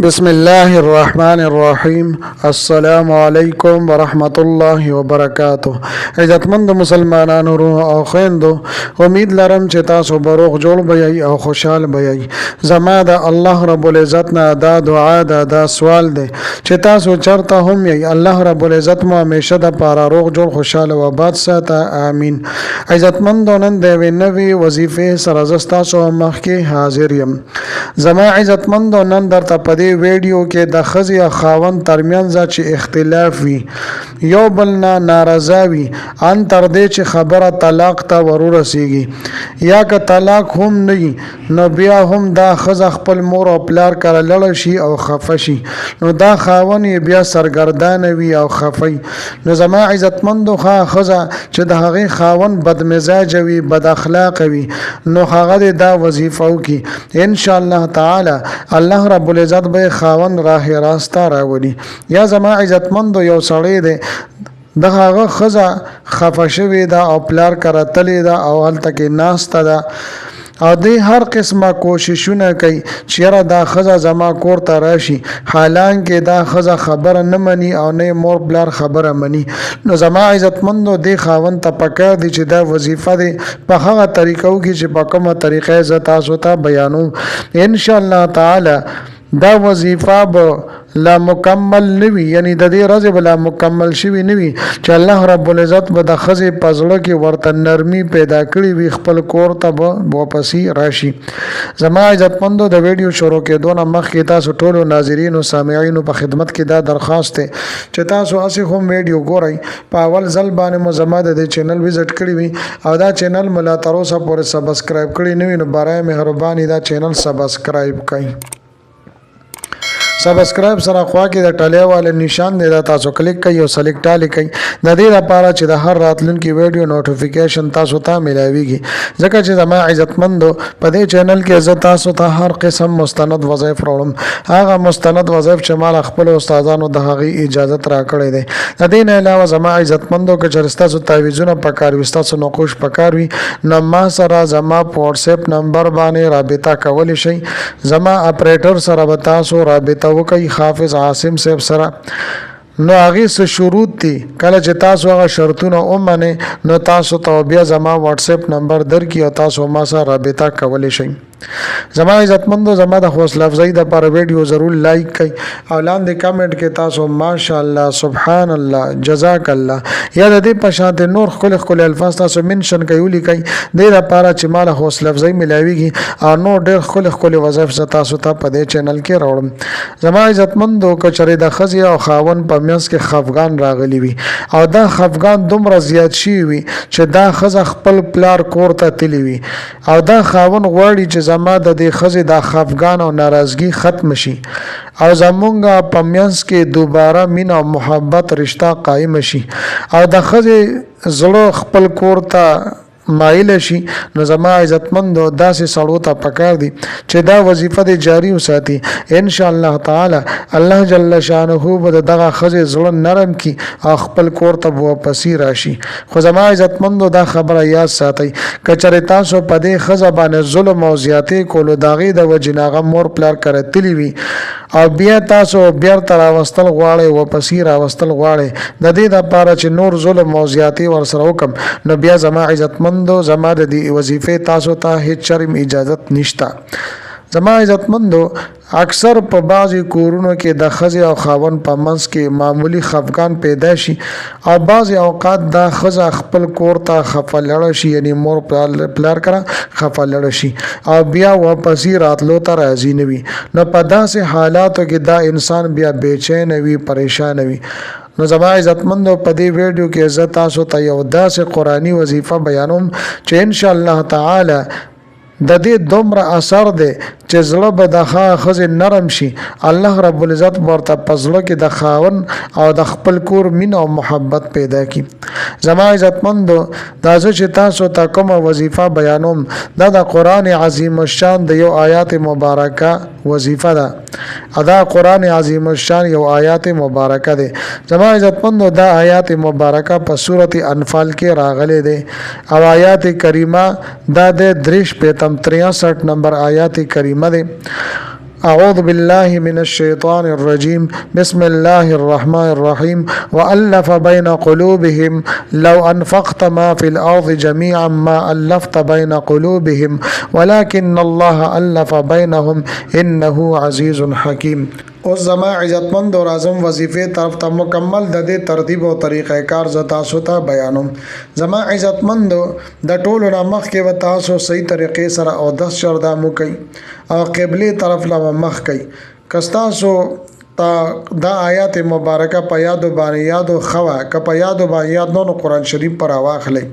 بسم الله الرحمن الرحیم. السلام علیکم ورحمۃ اللہ وبرکاتہ. عزتمند مسلمانانو او خویندو، امید لرم چې تاسو به روغ جوړ بیئ او خوشحال بیئ. زما د الله رب العزت نه دا دعا ده، دا سوال دی چې تاسو چرته هم یئ، الله رب العزت مو همیشه د پاره روغ جوړ خوشحال او آباد ساته. آمین. عزتمندو، نن د یوې نوې وظیفې سره زه ستاسو مخکې حاضر یم. زما عزتمندو، نن درته په دې ویډیو کې د ښځې او خاوند ترمنځ چې اختلاف وي، یو بل نه ناراضه وي، ان تر دې چې خبره طلاق ته ورورسیږي، یا که طلاق هم نه وي نو بیا هم دا ښځه خپل مور او پلار کره لړه شي او خفه شي، نو دا خاوند یې بیا سرګردانه وي او خفه. نو زما عزتمندو، ښځه چې د هغې خاوند بدمزاجه وي، بد اخلاقه وي، نو هغه دا وظیفه وکړي، ان شاء الله تعالی الله رب العزت به خاوند راه راسته راولي. یا زما عزتمندو، یو سړی دی، د هغه ښځه خفه شوې ده او پلار کره تلې ده او هلته کې ناسته ده، او دی هر قسمه کوششونه کوي چې یاره دا ښځه زما کور ته راشي، حالانکه دا ښځه خبره نه مني او نه مور پلار خبره مني. نو زما عزتمندو، دی خاوند ته پکار دی چې دا وظیفه دی په هغه طریقو کې چې په کومه طریقه زه تاسو ته بیانوم. ان شاء الله تعالی دا وظیفه به لا مکمل نوي، یعنی د دې ورځې به لا مکمل شوي نوي چې الله رب العزت به د ښځې په زړه کې ورته نرمي پیدا کړي وي، خپل کور ته به واپسې راشي. زما عزتمندو، د ویډیو شروع کېدو نه مخکې تاسو ټولو ناظرینو سامعینو په خدمت کې دا درخواست دی چې تاسو هسې هم ویډیو ګورئ، په اول ځل باندې مو زما د دې چینل وزټ کړی وي او دا چینل مو لا تر اوسه پورې سبسکرایب کړی نه وي، نو برای مهرباني دا چینل سبسکرایب کړئ. سبسکرایب سره خوا کې د ټلې والے نشان دی، دا تاسو کلیک کړئ او سلیکټ لیکئ، د دې لپاره چې د هر راتلونکي ویډیو نوټیفیکیشن تاسو ته ملاويږي. ځکه چې زما عزتمندو، په دې چینل کې زه تاسو ته هر قسم مستند وظایف راوړم، هغه مستند وظایف چې مال خپل استادانو د هغې اجازت راکړی دی. د دې نه علاوه زما عزتمندو، که چېرې ستاسو تعویضونه پکار وي، ستاسو نقوش پکار وي، نو ما سره زما په واتساپ نمبر باندې رابطه کولی شئ. زما اپریټر سره به تاسو رابطه وکي، حافظ عاصم صاحب سره. نو هغه څه شروط دي، کله چې تاسو هغه شرطونه ومنئ نو تاسو ته بیا زما واتساپ نمبر درکړي او تاسو ما سره رابطه کولی شئ. زما عزتمندو، زما د حوصله افزایی دپاره ویډیو ضرور لایک کړئ او لاندې کمنټ کې تاسو ماشاءالله، سبحان الله، جزاک الله یا د دې په شان نور ښکلي ښکلي الفاظ تاسو منشن کوئ، ولیکئ، دې دپاره چې ما له حوصله افزایی ملاویږي او نور ډېر ښکلي ښکلي وظایف زه تاسو ته په دې چینل کې راوړم. زما عزتمندو، که چېرې د ښځې او خاوند په منځ کې خفګان راغلی وي او دا خفګان دومره زیات شوي وي چې دا ښځه خپل پلار کور ته تللی وي او دا خاوند غواړي چې زما د دې ښځې دا خفګان او ناراضګي ختم شي او زمونږ په منځ کې دوباره مینه او محبت رشته قایم شي او د ښځې زړه خپل کور ته مایل شي، نو زما عزتمندو، داسې سړو ته پکار دي چې دا وظیفه دې جاری وساتي. ان شاء الله تعالی الله جل شانه به دغه ښځې زړه نرم کړي او خپل کور ته واپسې راشي. خو زما عزتمندو، دا خبره یاد ساتئ، که چېرې تاسو په دې ښځه باندې ظلم او زیاتې کولو د هغې د وجې نه هغه مور پلار کره تللی وي او بیا تاسو بیرته راوستل غواړئ، واپسې راوستل غواړئ، د دې دپاره چې نور ظلم او زیاتې ورسره وکړم، نو بیا زما عزتمندو، زما د دې وظیفې تاسو ته هیڅ چرم اجازت نشته. زما عزتمندو، اکثر په بعضې کورونو کې د ښځې او خاوند په منځ کې معمولی خفګان پیدا شي او بعضې اوقات دا ښځه خپل کور ته خفه لړه شي، یعنی مور پلار کره خفه لړه شي او بیا واپسې راتلو ته راضي نه وي. نو په داسې حالاتو کې دا انسان بیا بېچینه وي، پریشانه وي. نو زما عزتمندو، په دې ویډیو کې زه تاسو ته یو داسې قرآني وظیفه بیانوم چې ان شاء الله تعالی د دې دومره اثر دی چې زړه به د ښځې نرم شي، الله رب العزت ورته په زړه کې د خاوند او د خپل کور مینه او محبت پیدا کړي. زما عزتمندو، دا زه چې تاسو ته کومه وظیفه بیانوم، دا د قرآن عظیم الشان د یو آیات مبارکه وظیفه ده. دا قرآن عظیم الشان یو آیات مبارکه ده. زما عزتمندو، دا آیات مبارکه په سورۃ انفال کې راغلي ده او آیات کریمه دا د 63 نمبر آیات کریمه ده. أعوذ بالله من الشيطان الرجيم بسم الله الرحمن الرحيم وألف بين قلوبهم لو أنفقت ما في الأرض جميعا ما ألفت بين قلوبهم ولكن الله ألف بينهم إنه عزيز حكيم. اوس زما عزتمند اور اعظم وظیفې طرف ته مکمل د دې ترتیب او طریقې کار ز تاسو ته بیانوم. زما عزتمند د ټولو نه مخ کې و تاسو صحیح طریقې سره او 10 شردا مو کوي او قبله طرف لا مخ کوي. کستاسو دا آیات مبارکه په یادو باندې یادو خوا ک په یادو باندې یاد نو قرآن شریف پر واخلې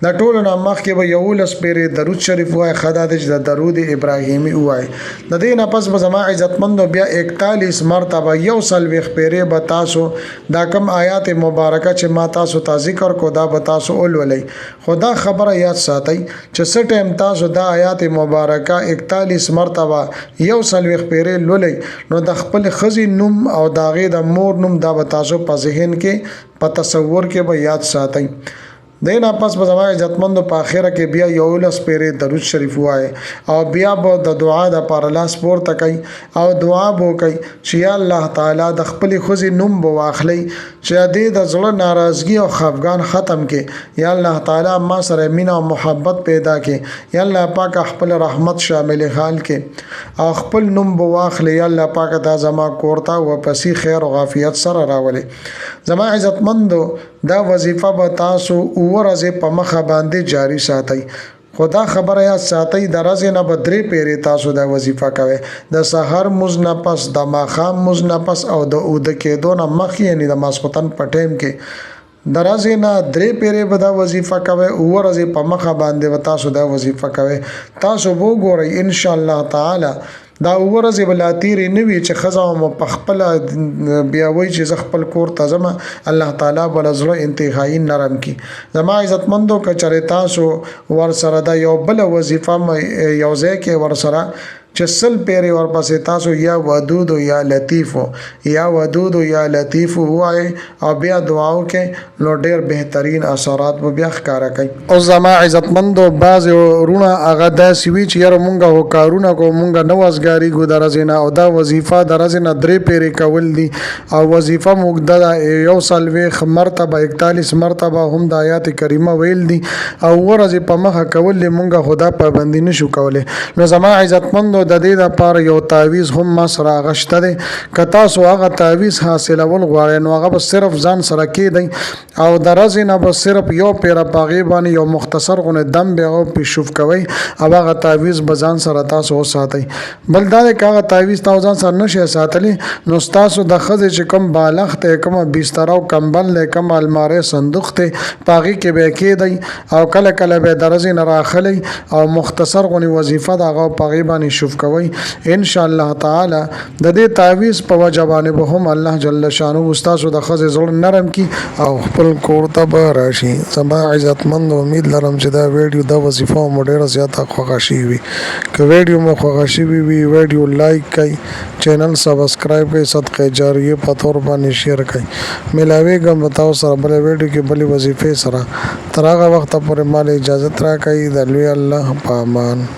د ټولو نه مخکې به یو لس پیری درود شریف وای خدا د درود ابراهیمی وای د دې نه پس به زما عزتمند بیا 41 مرتبه یو سلويخ پیری به تاسو دا کم آیات مبارکه چې ما تاسو ته ذکر کو دا به تاسو اولولې خدا خبره یاد ساتي چې څه ټیم تاسو دا آیات مبارکه 41 مرتبه یو سلويخ پیری لولې نو د خپل خزي نوم او داغه د مور نوم دا به تاسو په ذهن کې په تصور کې به یاد ساتئ. دینا پس به زما عزتمند په اخره کې بیا یو لس پیری درود شریف وای او بیا به د دعا د پر لاس پورته کوي او دعا بو کوي چې یا الله تعالی د خپل خوځي نوم بو واخلي چې دې د زړه ناراضگی او خفګان ختم کې یا الله تعالی ما سره مینا او محبت پیدا کې یا الله پاک خپل رحمت شامل حال کې او خپل نوم بو واخلي یا الله پاک دا زما کوړتا و پسې خیر او عافیت سره راولي. زما عزتمند دا وظیفه به تاسو ورځې په مخه باندې جاری ساتئ. خدا خبره یا ساتي درازه نه بدري پیری تاسو دا وظیفه کوي د سحر مزنپس د ماخام مزنپس او د اود کې دونه مخ یعنی د ماسختن پټیم کې درازه نه درې پیری به دا وظیفه کوي ورځې په مخه باندې تاسو دا وظیفه کوي. تاسو وګورئ ان شاء الله تعالی دا ورځ بلاتیر نوی چې خزا او پخپل بیا وای چې خپل کور ته زما الله تعالی بل زړه انتهایی نرم کی. زما عزتمندو کچره تاسو ور سره دا یو بل وظیفه یو ځای کې ور سره چې سل پیری ور پسې تاسو یا ودود یا لطیف یا ودود یا لطیف وای او بیا دعاو کې نو ډیر بهترین اثرات به بیا ښکارا کوي. او زما عزتمندو باز رونه هغه د سوي چې یره مونږه هو کارونه کو مونږه نوازګاری ګو درزنه او دا وظیفه درزنه درې پیری کول دي او وظیفه مقدده یو سلويخ مرتبه 41 مرتبه هم د آیات کریمه ویل دي او ورځ په مخه کول مونږه خدا پابندی نشو کوله. نو زما عزتمندو د دې لپاره یو تعویز هم ما سره غشته دي کتا سو هغه تعویز حاصلول غواړي نو هغه صرف ځان سره کېدی او درځي نه بس صرف یو پیره پاغي باندې یو مختصر غونه دم به او پښوف کوي او هغه تعویز بزان سره تاسو ساتي. بل دا هغه تعویز تاسو ځان سره نشي ساتلی نو تاسو د خزه چې کم بالغ ته کم بستر او کمبل له کم الماره صندوق ته پاغي کې به کېدی او کله کله به درځي نه راخلی او مختصر غونی وظیفه دا هغه پاغي باندې شوف کوي ان شاء الله تعالی د دې تعویز په وجبانه به هم الله جل شانو استاد د خزه زړه نرم کی او خپل کور ته به راشي. سما عزتمند امید لرم چې دا ویډیو د وظیفه مو ډیره زیاته خوښی وي. که ویډیو مو خوښی وي ویډیو لایک کړئ چینل سبسکرایب کړئ صدقه جاریه په تور باندې شیر کړئ. ملاوي ګم تاسو سره بل ویډیو کې بل وظیفه سره تر هغه وخت پورې مال اجازه راکړئ د لوی الله په امان.